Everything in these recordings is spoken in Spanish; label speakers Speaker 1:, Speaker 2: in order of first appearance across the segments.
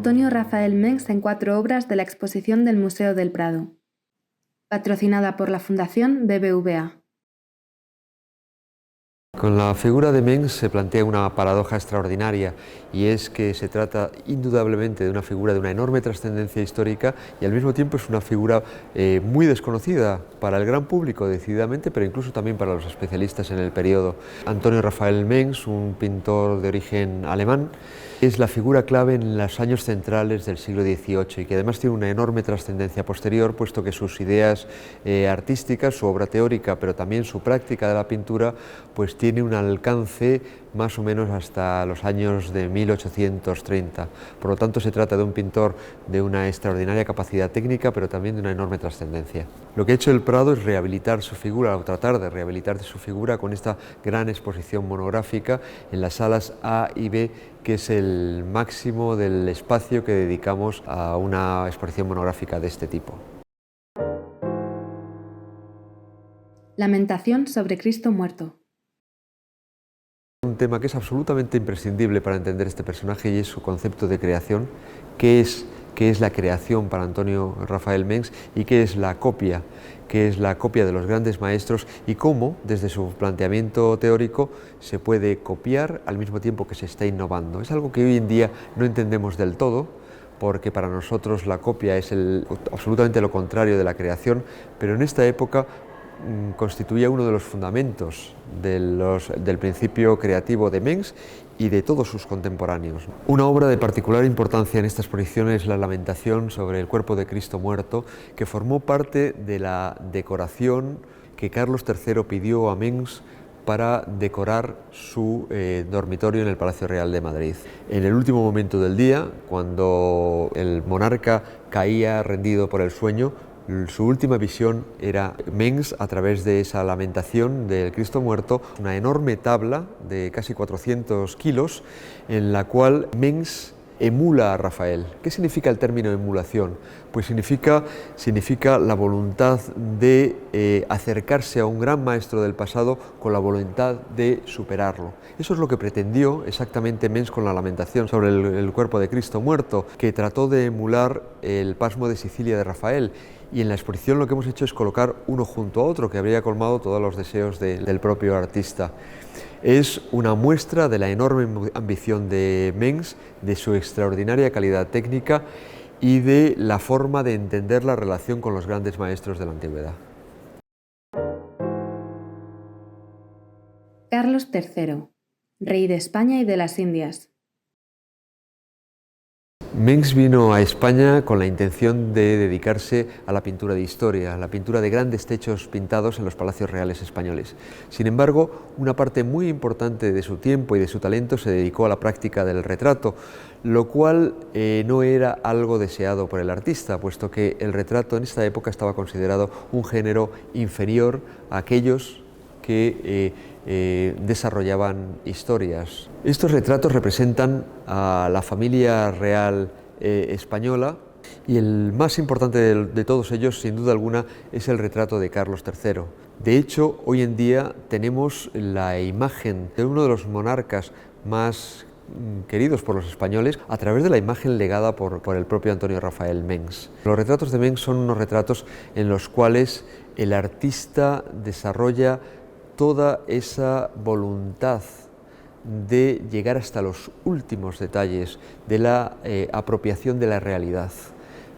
Speaker 1: Antonio Rafael Mengs en 4 obras de la exposición del Museo del Prado. Patrocinada por la Fundación BBVA.
Speaker 2: Con la figura de Mengs se plantea una paradoja extraordinaria, y es que se trata indudablemente de una figura de una enorme trascendencia histórica y al mismo tiempo es una figura muy desconocida para el gran público decididamente, pero incluso también para los especialistas en el periodo. Antonio Rafael Mengs, un pintor de origen alemán, es la figura clave en los años centrales del siglo XVIII y que además tiene una enorme trascendencia posterior, puesto que sus ideas artísticas, su obra teórica, pero también su práctica de la pintura, pues tiene un alcance más o menos hasta los años de 1830. Por lo tanto, se trata de un pintor de una extraordinaria capacidad técnica, pero también de una enorme trascendencia. Lo que ha hecho el Prado es rehabilitar su figura, o tratar de rehabilitar su figura con esta gran exposición monográfica en las salas A y B, que es el máximo del espacio que dedicamos a una exposición monográfica de este tipo.
Speaker 1: Lamentación sobre Cristo muerto.
Speaker 2: Un tema que es absolutamente imprescindible para entender este personaje y es su concepto de creación. ¿Qué es la creación para Antonio Rafael Mengs y qué es la copia? ¿Qué es la copia de los grandes maestros y cómo, desde su planteamiento teórico, se puede copiar al mismo tiempo que se está innovando? Es algo que hoy en día no entendemos del todo, porque para nosotros la copia es absolutamente lo contrario de la creación, pero en esta época constituía uno de los fundamentos del principio creativo de Mengs y de todos sus contemporáneos. Una obra de particular importancia en esta exposición es la Lamentación sobre el cuerpo de Cristo muerto, que formó parte de la decoración que Carlos III pidió a Mengs para decorar su dormitorio en el Palacio Real de Madrid. En el último momento del día, cuando el monarca caía rendido por el sueño, su última visión era Mengs, a través de esa Lamentación del Cristo muerto, una enorme tabla de casi 400 kilos, en la cual Mengs emula a Rafael. ¿Qué significa el término emulación? Pues significa la voluntad de acercarse a un gran maestro del pasado con la voluntad de superarlo. Eso es lo que pretendió exactamente Mengs con la Lamentación sobre el cuerpo de Cristo muerto, que trató de emular el Pasmo de Sicilia de Rafael. Y en la exposición lo que hemos hecho es colocar uno junto a otro, que habría colmado todos los deseos del propio artista. Es una muestra de la enorme ambición de Mengs, de su extraordinaria calidad técnica y de la forma de entender la relación con los grandes maestros de la antigüedad.
Speaker 1: Carlos III, rey de España y de las Indias.
Speaker 2: Mengs vino a España con la intención de dedicarse a la pintura de historia, a la pintura de grandes techos pintados en los palacios reales españoles. Sin embargo, una parte muy importante de su tiempo y de su talento se dedicó a la práctica del retrato, lo cual no era algo deseado por el artista, puesto que el retrato en esta época estaba considerado un género inferior a aquellos que desarrollaban historias. Estos retratos representan a la familia real española y el más importante de todos ellos, sin duda alguna, es el retrato de Carlos III. De hecho, hoy en día tenemos la imagen de uno de los monarcas más queridos por los españoles a través de la imagen legada por el propio Antonio Rafael Mengs. Los retratos de Mengs son unos retratos en los cuales el artista desarrolla toda esa voluntad de llegar hasta los últimos detalles de la apropiación de la realidad.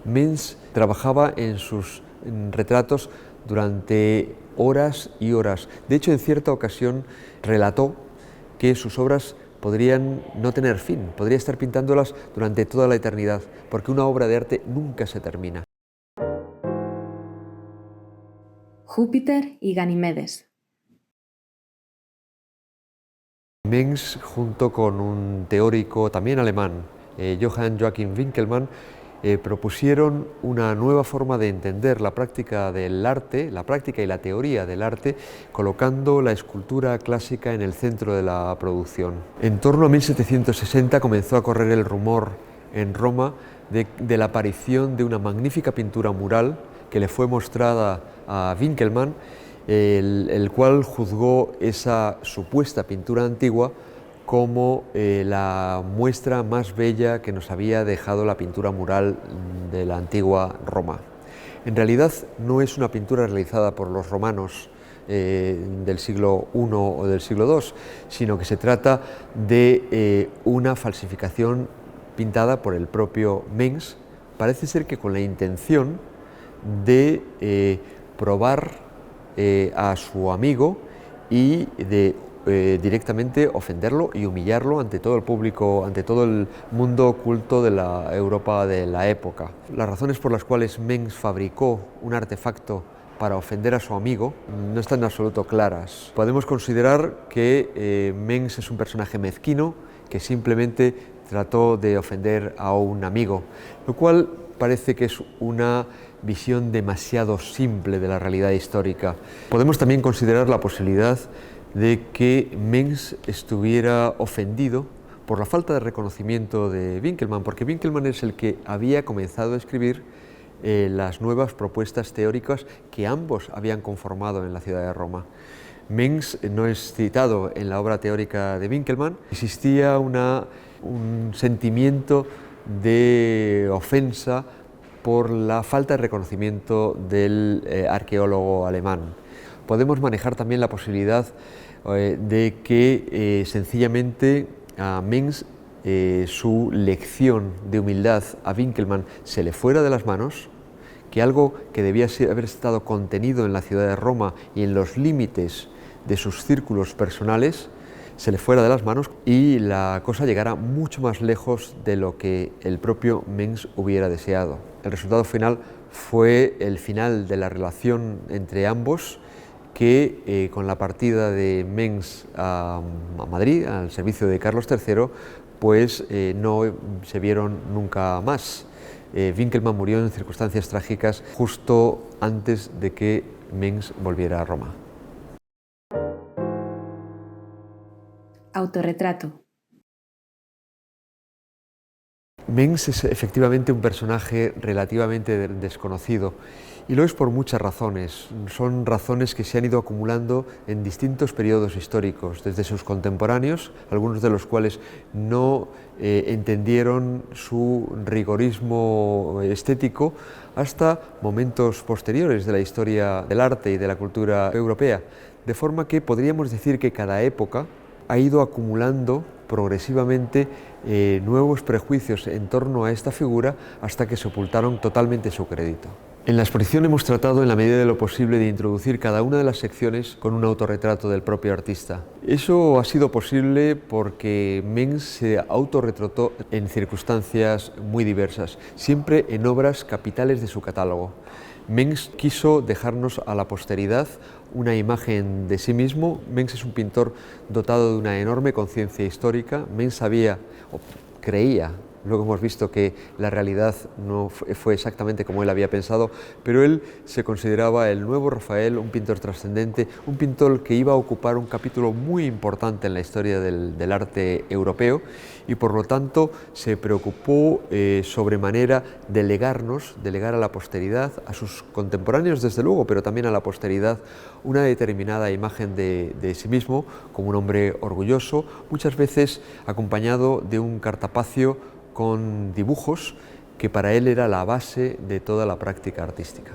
Speaker 2: Mengs trabajaba en sus retratos durante horas y horas. De hecho, en cierta ocasión relató que sus obras podrían no tener fin, podría estar pintándolas durante toda la eternidad, porque una obra de arte nunca se termina.
Speaker 1: Júpiter y Ganimedes.
Speaker 2: Mengs, junto con un teórico también alemán, Johann Joachim Winckelmann, propusieron una nueva forma de entender la práctica del arte, la práctica y la teoría del arte, colocando la escultura clásica en el centro de la producción. En torno a 1760 comenzó a correr el rumor en Roma de la aparición de una magnífica pintura mural que le fue mostrada a Winckelmann, el cual juzgó esa supuesta pintura antigua como la muestra más bella que nos había dejado la pintura mural de la antigua Roma. En realidad no es una pintura realizada por los romanos del siglo I o del siglo II, sino que se trata de una falsificación pintada por el propio Mengs, parece ser que con la intención de probar a su amigo y de directamente ofenderlo y humillarlo ante todo el público, ante todo el mundo culto de la Europa de la época. Las razones por las cuales Mengs fabricó un artefacto para ofender a su amigo no están en absoluto claras. Podemos considerar que Mengs es un personaje mezquino que simplemente trató de ofender a un amigo, lo cual parece que es una visión demasiado simple de la realidad histórica. Podemos también considerar la posibilidad de que Mengs estuviera ofendido por la falta de reconocimiento de Winckelmann, porque Winckelmann es el que había comenzado a escribir las nuevas propuestas teóricas que ambos habían conformado en la ciudad de Roma. Mengs no es citado en la obra teórica de Winckelmann. Existía un sentimiento de ofensa por la falta de reconocimiento del arqueólogo alemán. Podemos manejar también la posibilidad de que sencillamente a Mengs su lección de humildad a Winckelmann se le fuera de las manos, que algo que debía haber estado contenido en la ciudad de Roma y en los límites de sus círculos personales se le fuera de las manos y la cosa llegara mucho más lejos de lo que el propio Mengs hubiera deseado. El resultado final fue el final de la relación entre ambos, que con la partida de Mengs a Madrid, al servicio de Carlos III, pues no se vieron nunca más. Winckelmann murió en circunstancias trágicas justo antes de que Mengs volviera a Roma.
Speaker 1: Autorretrato.
Speaker 2: Mengs es efectivamente un personaje relativamente desconocido y lo es por muchas razones. Son razones que se han ido acumulando en distintos periodos históricos, desde sus contemporáneos, algunos de los cuales no entendieron su rigorismo estético, hasta momentos posteriores de la historia del arte y de la cultura europea, de forma que podríamos decir que cada época ha ido acumulando progresivamente nuevos prejuicios en torno a esta figura hasta que sepultaron totalmente su crédito. En la exposición hemos tratado en la medida de lo posible de introducir cada una de las secciones con un autorretrato del propio artista. Eso ha sido posible porque Mengs se autorretrató en circunstancias muy diversas, siempre en obras capitales de su catálogo. Mengs quiso dejarnos a la posteridad una imagen de sí mismo. Mengs es un pintor dotado de una enorme conciencia histórica. Mengs sabía, o creía, luego hemos visto que la realidad no fue exactamente como él había pensado, pero él se consideraba el nuevo Rafael, un pintor trascendente, un pintor que iba a ocupar un capítulo muy importante en la historia del arte europeo y por lo tanto se preocupó sobremanera de legar a la posteridad, a sus contemporáneos desde luego, pero también a la posteridad, una determinada imagen de sí mismo como un hombre orgulloso, muchas veces acompañado de un cartapacio con dibujos que para él era la base de toda la práctica artística.